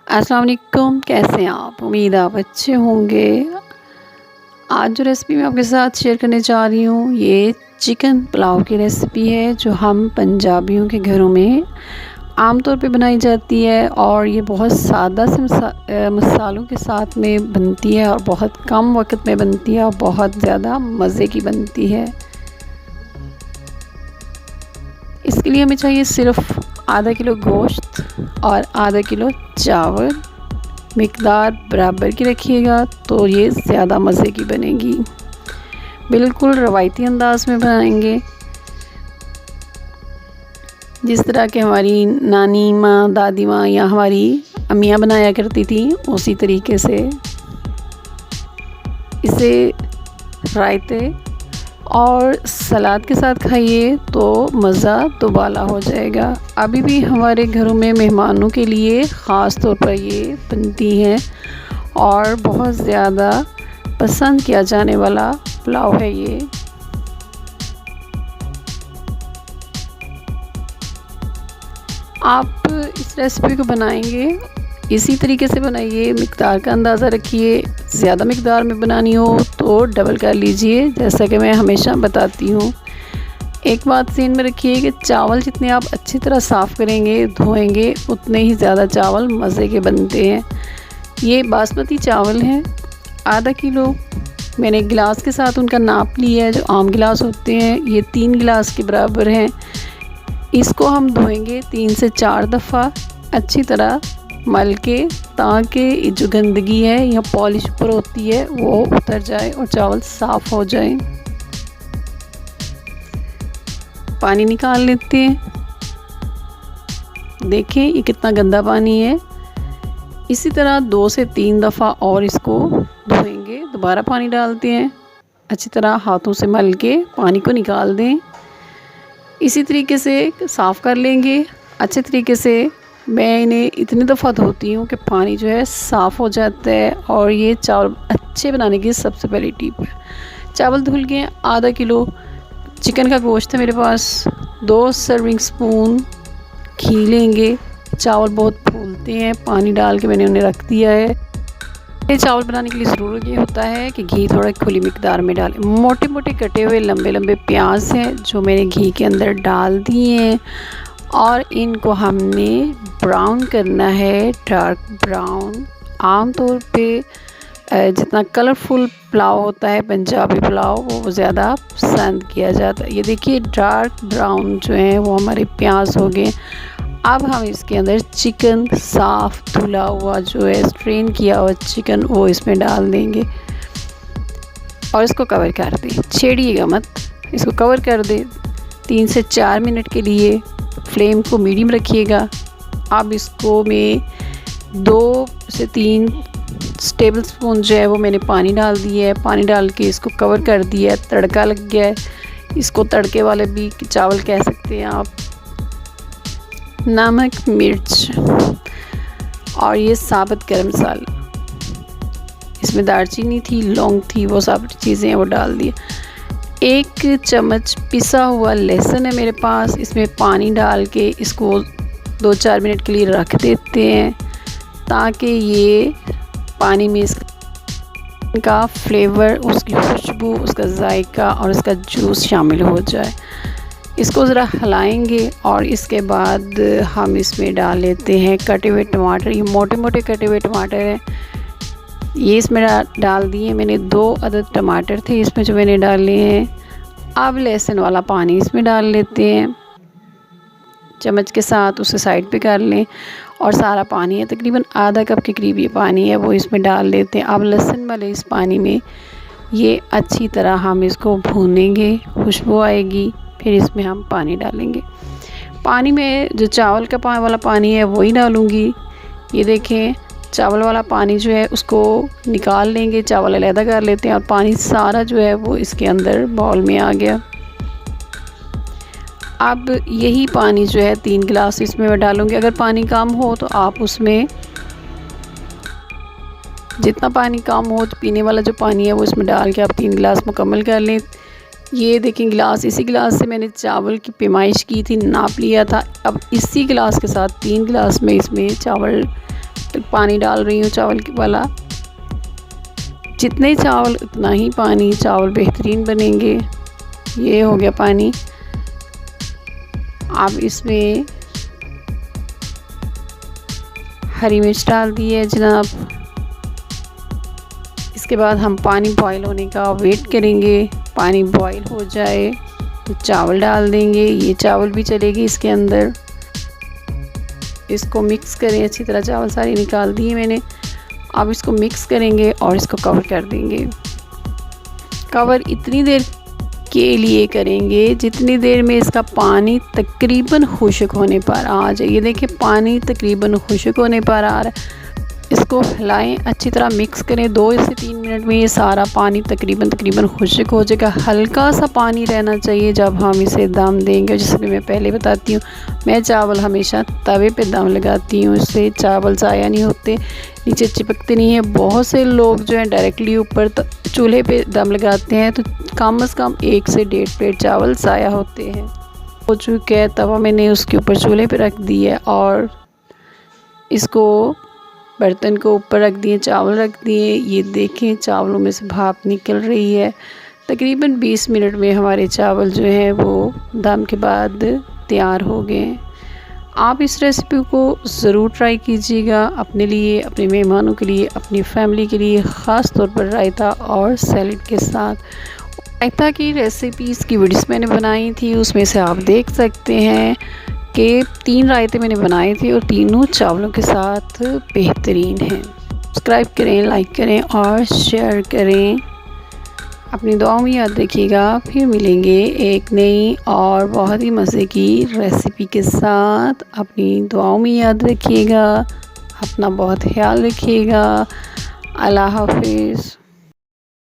अस्सलाम वालेकुम, कैसे हैं आप? उम्मीद आप अच्छे होंगे। आज जो रेसिपी मैं आपके साथ शेयर करने जा रही हूँ, ये चिकन पुलाव की रेसिपी है जो हम पंजाबियों के घरों में आम तौर पे बनाई जाती है और ये बहुत सादा से मसालों के साथ में बनती है और बहुत कम वक्त में बनती है और बहुत ज़्यादा मज़े की बनती है। इसके लिए हमें चाहिए सिर्फ़ आधा किलो गोश्त और आधा किलो चावल। मिकदार बराबर की रखिएगा तो ये ज़्यादा मज़े की बनेगी। बिल्कुल रवायती अंदाज़ में बनाएंगे, जिस तरह के हमारी नानी माँ, दादी माँ या हमारी अम्मियाँ बनाया करती थी, उसी तरीके से इसे रायते और सलाद के साथ खाइए तो मज़ा दुबाला हो जाएगा। अभी भी हमारे घरों में मेहमानों के लिए ख़ास तौर पर ये बनती हैं और बहुत ज़्यादा पसंद किया जाने वाला पुलाव है ये। आप इस रेसिपी को बनाएंगे इसी तरीके से बनाइए, मिकदार का अंदाज़ा रखिए। ज़्यादा मिकदार में बनानी हो तो डबल कर लीजिए, जैसा कि मैं हमेशा बताती हूँ। एक बात ज़हन में रखिए कि चावल जितने आप अच्छी तरह साफ़ करेंगे, धोएंगे, उतने ही ज़्यादा चावल मज़े के बनते हैं। ये बासमती चावल हैं, आधा किलो। मैंने गिलास के साथ उनका नाप लिया है, जो आम गिलास होते हैं, ये 3 गिलास के बराबर हैं। इसको हम धोएंगे 3 से 4 दफ़ा अच्छी तरह मल के, ताकि जो गंदगी है या पॉलिश ऊपर होती है वो उतर जाए और चावल साफ़ हो जाए। पानी निकाल लेते हैं। देखें ये कितना गंदा पानी है। इसी तरह 2 से 3 दफ़ा और इसको धोएंगे। दोबारा पानी डालते हैं, अच्छी तरह हाथों से मल के पानी को निकाल दें। इसी तरीके से साफ़ कर लेंगे अच्छे तरीके से। मैं इन्हें इतनी दफ़ा धोती हूँ कि पानी जो है साफ़ हो जाता है। और ये चावल अच्छे बनाने की सबसे पहली टिप है। चावल धुल के आधा किलो चिकन का गोश्त है मेरे पास। 2 सर्विंग स्पून घी लेंगे। चावल बहुत फूलते हैं, पानी डाल के मैंने उन्हें रख दिया है। ये चावल बनाने के लिए ज़रूर ये होता है कि घी थोड़ा खुली मिकदार में डालें। मोटे मोटे कटे हुए लंबे लंबे प्याज हैं जो मैंने घी के अंदर डाल दिए हैं और इनको हमने ब्राउन करना है, डार्क ब्राउन। आमतौर पे जितना कलरफुल पुलाव होता है पंजाबी पुलाव, वो ज़्यादा पसंद किया जाता है। ये देखिए डार्क ब्राउन जो है वो हमारे प्याज हो गए। अब हम इसके अंदर चिकन साफ़ धुला हुआ जो है, स्ट्रेन किया हुआ चिकन, वो इसमें डाल देंगे और इसको कवर कर दें। छेड़िएगा मत, इसको कवर कर दें 3 से 4 मिनट के लिए। फ्लेम को मीडियम रखिएगा। अब इसको मैं 2 से 3 टेबल स्पून जो है वो मैंने पानी डाल दिया है। पानी डाल के इसको कवर कर दिया है। तड़का लग गया है, इसको तड़के वाले भी चावल कह सकते हैं आप। नमक, मिर्च और ये साबुत गरम मसाला, इसमें दालचीनी थी, लौंग थी, वो सारी चीज़ें हैं वो डाल दिए। 1 चम्मच पिसा हुआ लहसुन है मेरे पास। इसमें पानी डाल के इसको 2-4 मिनट के लिए रख देते हैं ताकि ये पानी में इसका फ्लेवर, उसकी खुशबू, उसका जायका और उसका जूस शामिल हो जाए। इसको ज़रा हिलाएंगे और इसके बाद हम इसमें डाल लेते हैं कटे हुए टमाटर। ये मोटे मोटे कटे हुए टमाटर हैं, ये इसमें डाल दिए मैंने। 2 अदद टमाटर थे इसमें जो मैंने डाले हैं। अब लहसुन वाला पानी इसमें डाल लेते हैं, चम्मच के साथ उसे साइड पे कर लें और सारा पानी है, तकरीबन आधा कप के करीब ये पानी है, वो इसमें डाल लेते हैं। अब लहसुन वाले इस पानी में ये अच्छी तरह हम इसको भूनेंगे, खुशबू आएगी, फिर इसमें हम पानी डालेंगे। पानी में जो चावल का वाला पानी है वही डालूँगी। ये देखें चावल वाला पानी जो है उसको निकाल लेंगे, चावल अलहदा कर लेते हैं और पानी सारा जो है वो इसके अंदर बाउल में आ गया। अब यही पानी जो है 3 गिलास इसमें मैं डालूँगी। अगर पानी कम हो तो आप उसमें जितना पानी कम हो, पीने वाला जो पानी है वो इसमें डाल के आप 3 गिलास मुकम्मल कर लें। ये देखें गिलास, इसी गिलास से मैंने चावल की पैमाइश की थी, नाप लिया था। अब इसी गिलास के साथ 3 गिलास में इसमें चावल फिर पानी डाल रही हूँ चावल वाला। जितने चावल उतना ही पानी, चावल बेहतरीन बनेंगे। ये हो गया पानी। अब इसमें हरी मिर्च डाल दी है जनाब। इसके बाद हम पानी बॉईल होने का वेट करेंगे। पानी बॉईल हो जाए तो चावल डाल देंगे। ये चावल भी चलेगी इसके अंदर। इसको मिक्स करें अच्छी तरह। चावल सारी निकाल दिए मैंने। अब इसको मिक्स करेंगे और इसको कवर कर देंगे। कवर इतनी देर के लिए करेंगे जितनी देर में इसका पानी तकरीबन खुश्क होने पर आ जाए। ये देखिए पानी तकरीबन खुश्क होने पर आ रहा है। इसको हिलाएं, अच्छी तरह मिक्स करें। 2 से 3 मिनट में ये सारा पानी तकरीबन खुश्क हो जाएगा। हल्का सा पानी रहना चाहिए जब हम इसे दम देंगे। जैसे कि मैं पहले बताती हूँ, मैं चावल हमेशा तवे पे दम लगाती हूँ। इससे चावल ज़ाया नहीं होते, नीचे चिपकते नहीं है। बहुत से लोग जो हैं डायरेक्टली ऊपर चूल्हे पे दम लगाते हैं तो कम से कम 1 से 1.5 प्लेट चावल ज़ाया होते हैं। हो चुका है तवा मैंने उसके ऊपर चूल्हे पे रख दिया और इसको बर्तन को ऊपर रख दिए, चावल रख दिए। ये देखें चावलों में से भाप निकल रही है। तकरीबन 20 मिनट में हमारे चावल जो हैं वो दम के बाद तैयार हो गए। आप इस रेसिपी को ज़रूर ट्राई कीजिएगा अपने लिए, अपने मेहमानों के लिए, अपनी फैमिली के लिए, ख़ास तौर पर रायता और सैलेड के साथ। रायता की रेसिपीज़ की वीडियोस मैंने बनाई थी, उसमें से आप देख सकते हैं कि 3 रायते मैंने बनाए थे और तीनों चावलों के साथ बेहतरीन हैं। सब्सक्राइब करें, लाइक करें और शेयर करें। अपनी दुआओं में याद रखिएगा। फिर मिलेंगे एक नई और बहुत ही मज़े की रेसिपी के साथ। अपनी दुआओं में याद रखिएगा। अपना बहुत ख्याल रखिएगा। अल्लाह हाफिज़।